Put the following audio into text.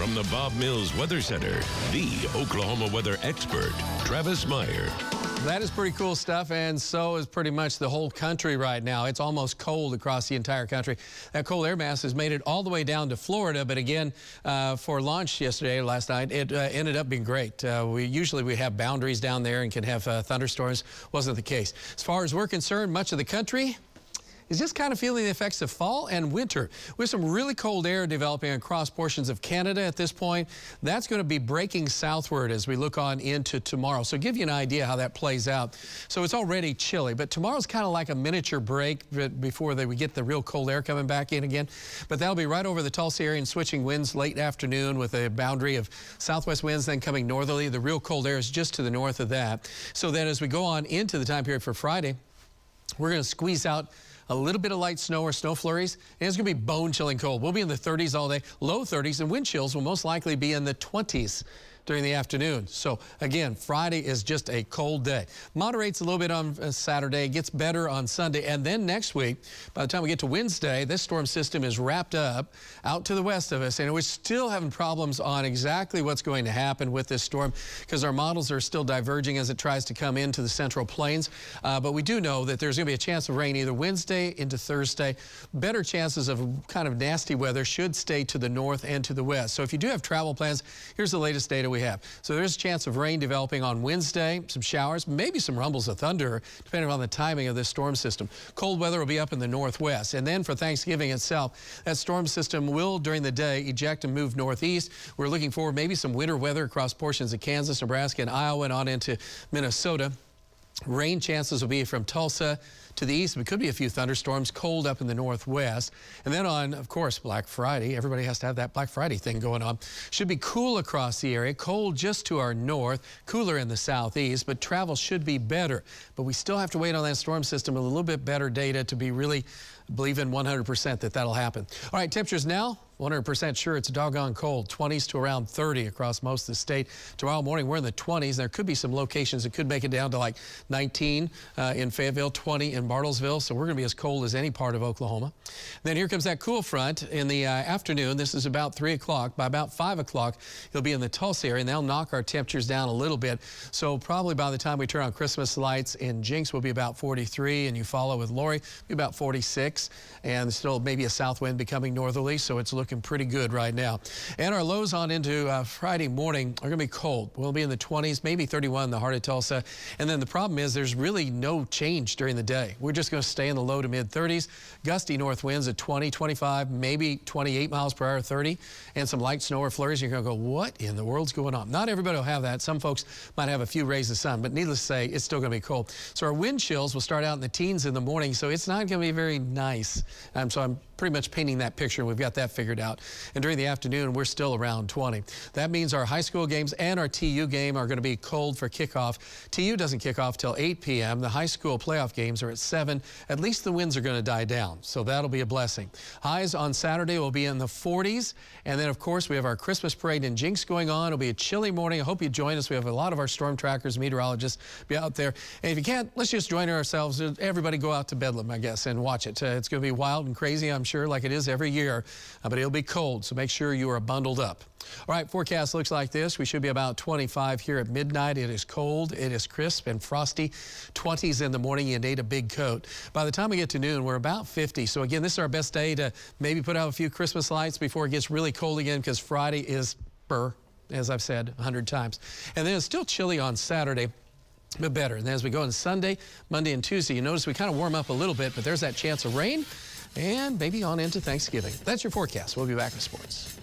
From the Bob Mills Weather Center, the Oklahoma weather expert, Travis Meyer. That is pretty cool stuff, and so is pretty much the whole country right now. It's almost cold across the entire country. That cold air mass has made it all the way down to Florida, but again, for launch last night, it ended up being great. We have boundaries down there and can have thunderstorms. Wasn't the case. As far as we're concerned, much of the country is just kind of feeling the effects of fall and winter. With some really cold air developing across portions of Canada at this point, that's going to be breaking southward as we look on into tomorrow. So give you an idea how that plays out. So it's already chilly, but tomorrow's kind of like a miniature break before we get the real cold air coming back in again. But that'll be right over the Tulsa area and switching winds late afternoon with a boundary of southwest winds then coming northerly. The real cold air is just to the north of that. So then as we go on into the time period for Friday, we're going to squeeze out a little bit of light snow or snow flurries, and it's going to be bone-chilling cold. We'll be in the 30s all day, low 30s, and wind chills will most likely be in the 20s during the afternoon. So again, Friday is just a cold day. Moderates a little bit on Saturday, gets better on Sunday, and then next week, by the time we get to Wednesday, this storm system is wrapped up out to the west of us, and we're still having problems on exactly what's going to happen with this storm because our models are still diverging as it tries to come into the central plains. But we do know that there's going to be a chance of rain either Wednesday into Thursday. Better chances of kind of nasty weather should stay to the north and to the west. So if you do have travel plans, here's the latest data we have. So there's a chance of rain developing on Wednesday, some showers, maybe some rumbles of thunder, depending on the timing of this storm system. Cold weather will be up in the northwest. And then for Thanksgiving itself, that storm system will, during the day, eject and move northeast. We're looking for maybe some winter weather across portions of Kansas, Nebraska, and Iowa, and on into Minnesota. Rain chances will be from Tulsa to the east. It could be a few thunderstorms, cold up in the northwest. And then on, of course, Black Friday. Everybody has to have that Black Friday thing going on. Should be cool across the area, cold just to our north, cooler in the southeast, but travel should be better. But we still have to wait on that storm system with a little bit better data to be really believing 100% that that'll happen. All right, temperatures now. 100% sure it's doggone cold, 20s to around 30 across most of the state. Tomorrow morning, we're in the 20s. There could be some locations that could make it down to like 19 in Fayetteville, 20 in Bartlesville. So we're going to be as cold as any part of Oklahoma. Then here comes that cool front in the afternoon. This is about 3 o'clock. By about 5 o'clock, he'll be in the Tulsa area, and they'll knock our temperatures down a little bit. So probably by the time we turn on Christmas lights in Jinx, we'll be about 43, and you follow with Lori, be about 46, and still maybe a south wind becoming northerly. So it's looking pretty good right now. And our lows on into Friday morning are going to be cold. We'll be in the 20s, maybe 31 in the heart of Tulsa. And then the problem is there's really no change during the day. We're just going to stay in the low to mid 30s. Gusty north winds at 20, 25, maybe 28 miles per hour, 30, and some light snow or flurries. You're going to go, what in the world's going on? Not everybody will have that. Some folks might have a few rays of sun, but needless to say, it's still going to be cold. So our wind chills will start out in the teens in the morning, so it's not going to be very nice. So I'm pretty much painting that picture. We've got that figured out. And during the afternoon, we're still around 20. That means our high school games and our TU game are going to be cold for kickoff. TU doesn't kick off till 8 p.m. The high school playoff games are at 7. At least the winds are going to die down, so that'll be a blessing. Highs on Saturday will be in the 40s. And then, of course, we have our Christmas parade in Jinx going on. It'll be a chilly morning. I hope you join us. We have a lot of our storm trackers, meteorologists be out there. And if you can't, let's just join ourselves. Everybody go out to Bedlam, I guess, and watch it. It's going to be wild and crazy, I'm sure, like it is every year, but it'll be cold, so make sure you are bundled up. All right, forecast looks like this. We should be about 25 here at midnight. It is cold, it is crisp and frosty. 20s in the morning, you need a big coat. By the time we get to noon, we're about 50. So again, this is our best day to maybe put out a few Christmas lights before it gets really cold again, because Friday is as I've said 100 times. And then it's still chilly on Saturday, but better. And then as we go on Sunday, Monday, and Tuesday, you notice we kind of warm up a little bit, but there's that chance of rain and maybe on into Thanksgiving. That's your forecast. We'll be back with sports.